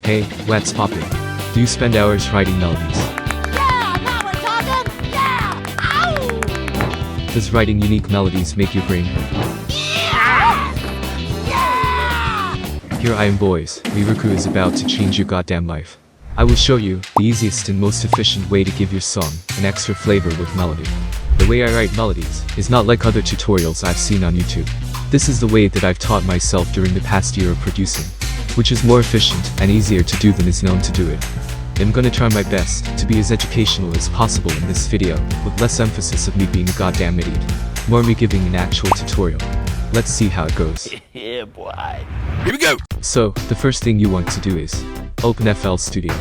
Hey, what's poppin'? Do you spend hours writing melodies? Yeah, now we're talking! Yeah! Ow! Does writing unique melodies make your brain hurt? Yes! Yeah! Here I am boys, Lyriku is about to change your goddamn life. I will show you the easiest and most efficient way to give your song an extra flavor with melody. The way I write melodies is not like other tutorials I've seen on YouTube. This is the way that I've taught myself during the past year of producing, which is more efficient and easier to do than is known to do it. I'm gonna try my best to be as educational as possible in this video, with less emphasis of me being a goddamn idiot, more me giving an actual tutorial. Let's see how it goes. Yeah, boy. Here we go! So, the first thing you want to do is open FL Studio.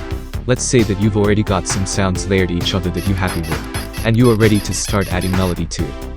Let's say that you've already got some sounds layered to each other that you're happy with, and you are ready to start adding melody to it.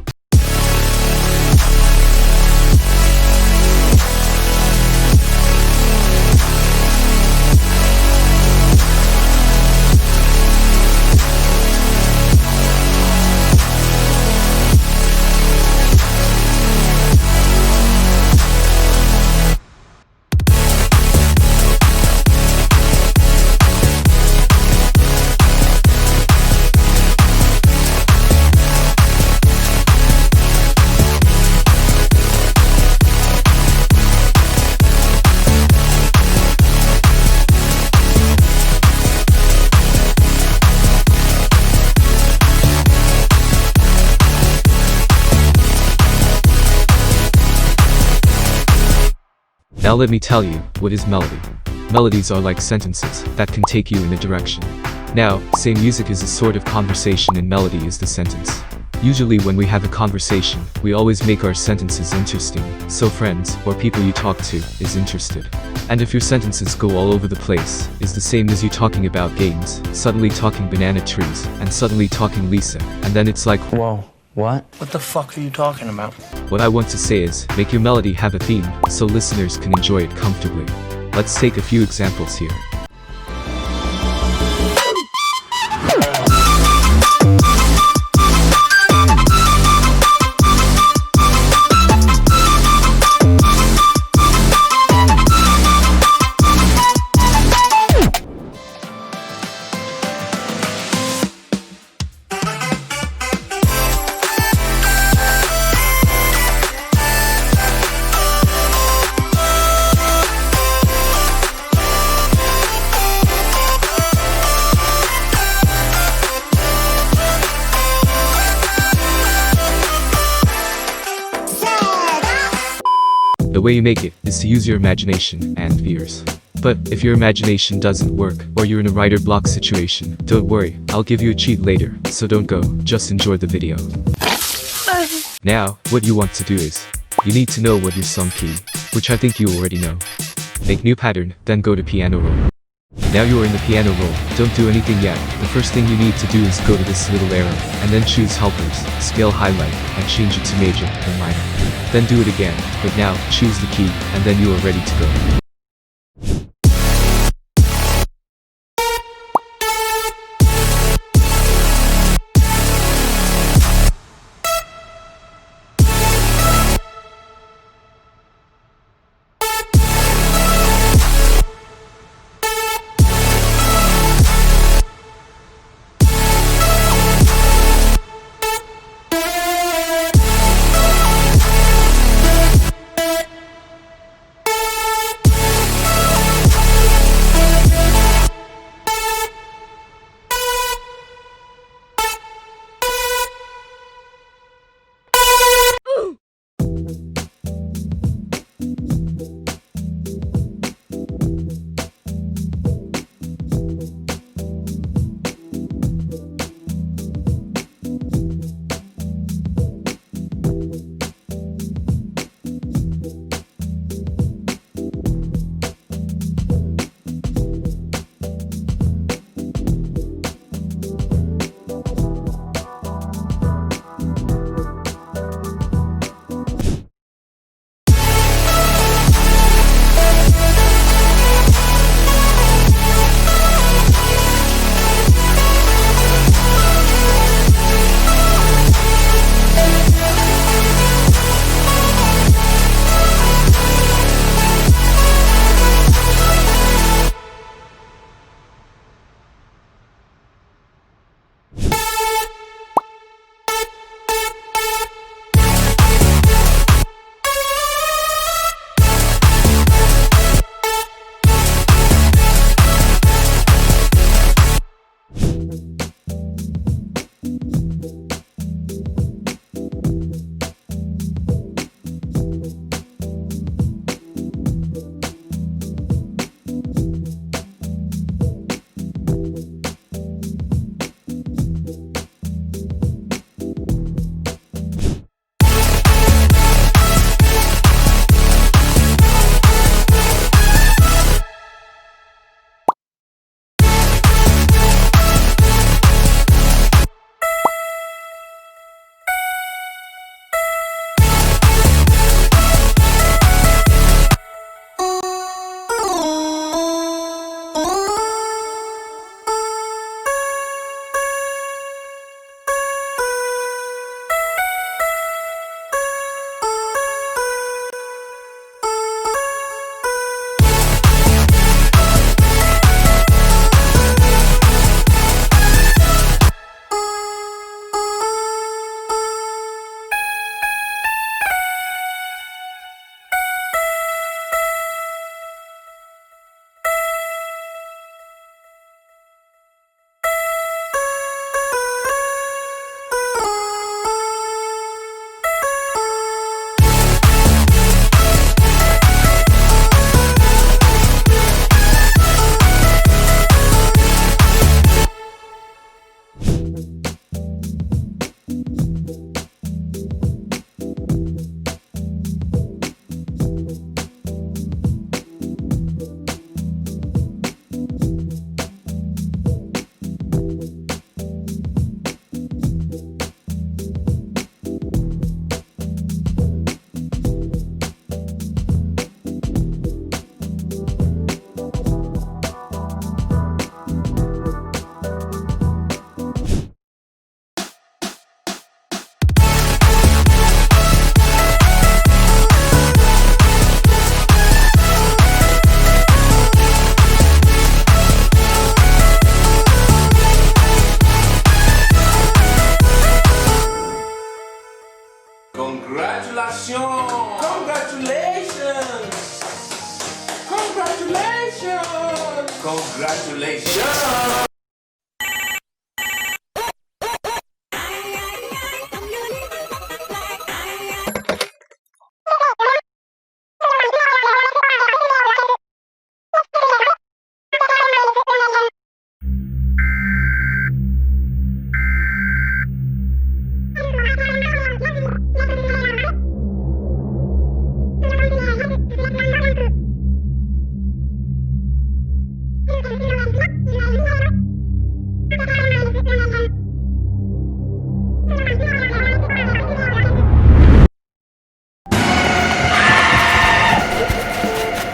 Now let me tell you, what is melody? Melodies are like sentences that can take you in a direction. Now, say music is a sort of conversation and melody is the sentence. Usually when we have a conversation, we always make our sentences interesting, so friends, or people you talk to, is interested. And if your sentences go all over the place, is the same as you talking about games, suddenly talking banana trees, and suddenly talking Lisa, and then it's like, whoa. What? What the fuck are you talking about? What I want to say is, make your melody have a theme, so listeners can enjoy it comfortably. Let's take a few examples here. The way you make it is to use your imagination and ears. But if your imagination doesn't work, or you're in a writer block situation, don't worry, I'll give you a cheat later, so don't go, just enjoy the video. Now, what you want to do is, you need to know what your song key, which I think you already know. Make new pattern, then go to piano roll. Now you are in the piano roll, don't do anything yet. The first thing you need to do is go to this little arrow, and then choose helpers, scale highlight, and change it to major, then minor. Then do it again, but now, choose the key, and then you are ready to go. Congratulations!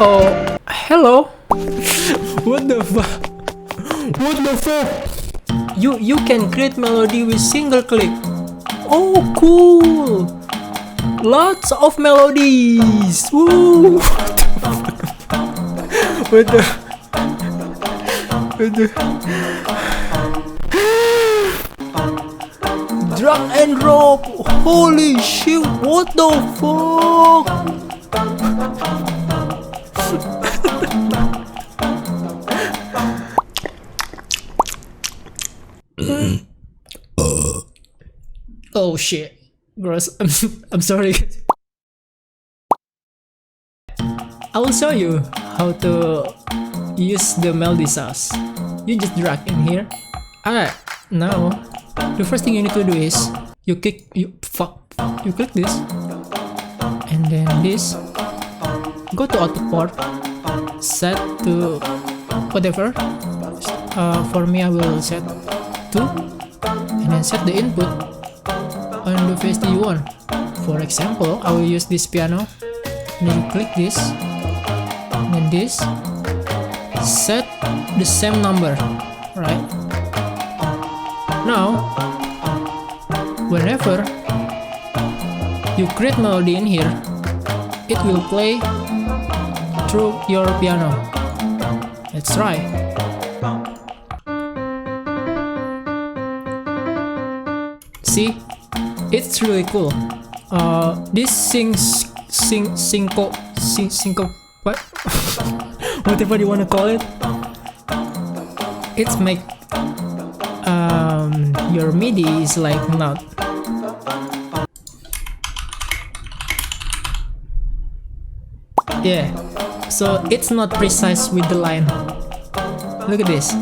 Oh, hello. What the fuck? What the fuck? You can create melody with single click. Oh, cool. Lots of melodies. Woo. What the? What the? Drag and drop. Holy shit! What the fuck? Oh shit, gross. I'm sorry. I will show you how to use the melody sauce. You just drag in here. Alright, now the first thing you need to do is you click this, and then this. Go to output, set to whatever. For me, I will set 2, and then set the input on the VST you want. For example, I will use this piano, and then click this, and then this. Set the same number, right? Now, whenever you create melody in here, it will play through your piano. Let's try. See, it's really cool. This synco, what? Whatever you wanna call it. It's make your midi is like not. Yeah, so it's not precise with the line. Look at this.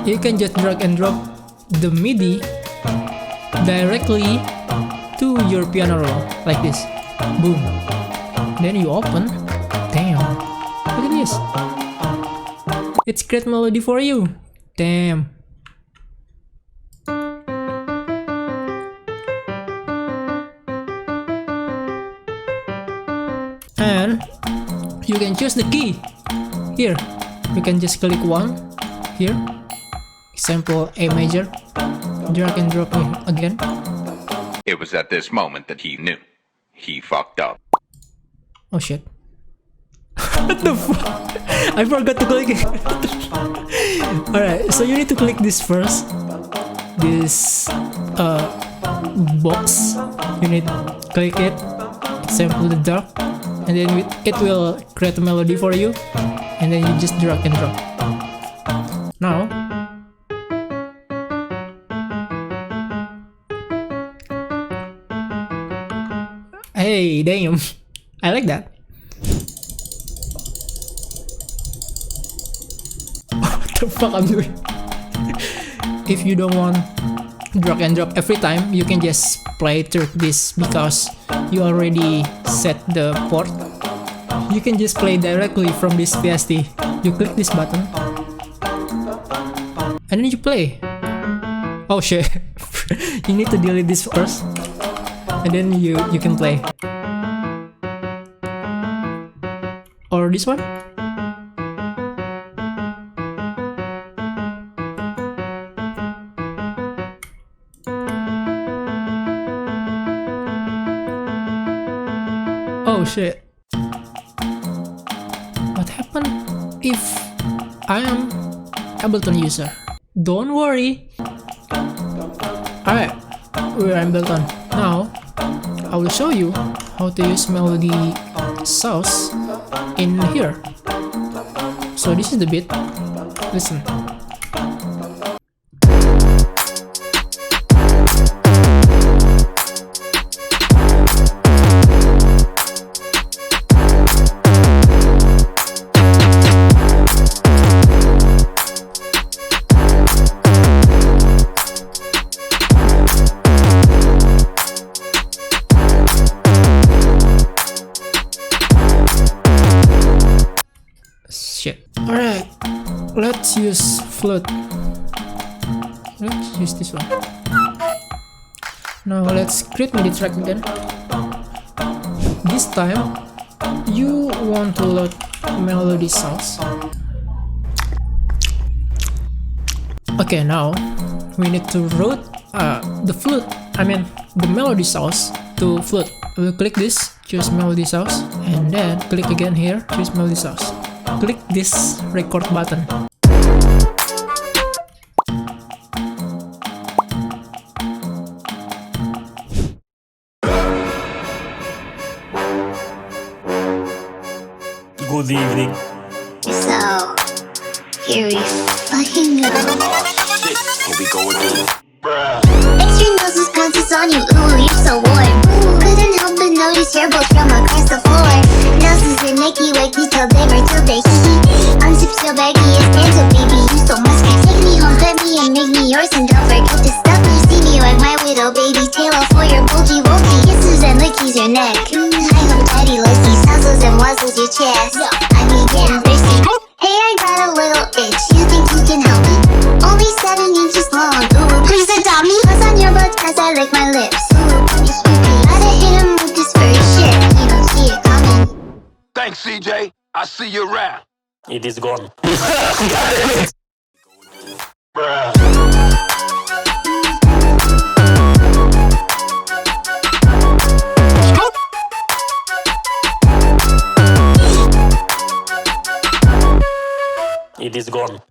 You can just drag and drop the MIDI directly to your piano roll, like this. Boom. Then you open. Damn. Look at this. It's great melody for you. Damn. And you can choose the key. Here, you can just click one. Here, example A major. Drag and drop it again. It was at this moment that he knew. He fucked up. Oh shit. What the fuck? I forgot to click it. Alright, so you need to click this first. This box. You need to click it. Example the dark. And then it will create a melody for you. And then you just drag and drop. Now, hey, damn. I like that. What the fuck I'm doing? If you don't want drag and drop every time, you can just play through this because you already set the port. You can just play directly from this VST. You click this button and then you play. Oh shit. You need to delete this first and then you can play. Or this one. Oh shit. What happened if I am Ableton user? Don't worry. Alright, we're in Milton. Now, I will show you how to use melody sauce in here. So this is the beat. Listen. Shit. Alright, let's use flute. Let's use this one. Now let's create MIDI track again. This time, you want to load melody sounds. Okay, now we need to route the flute. The melody sounds to flute. We'll click this, choose melody sounds, and then click again here, choose melody sounds. Click this record button. Good evening. So, here we fucking go. Here we go again. Extra noses pounces on you, ooh, you're so warm. Couldn't help but notice your both from across the floor. Noses and Nicky wakey till they were till they hee. I'm so baggy as Santa, baby, you so musky. Take me home, pet me and make me yours, and don't forget to stuff me. See me like my widow, baby, tail off for your bulgy wokey. Kisses and lickies your neck. I hope daddy likes these nuzzles and wuzzles your chest. I be getting thirsty. Hey, I got a little itch, you think you can help me? Only 7 inches long, ooh, please adopt me. Press on your butt as I lick my lips. Ooh, pretty spooky. Gotta hit him with this furry shit, you don't see it coming. Thanks, CJ. I see you around. It is gone.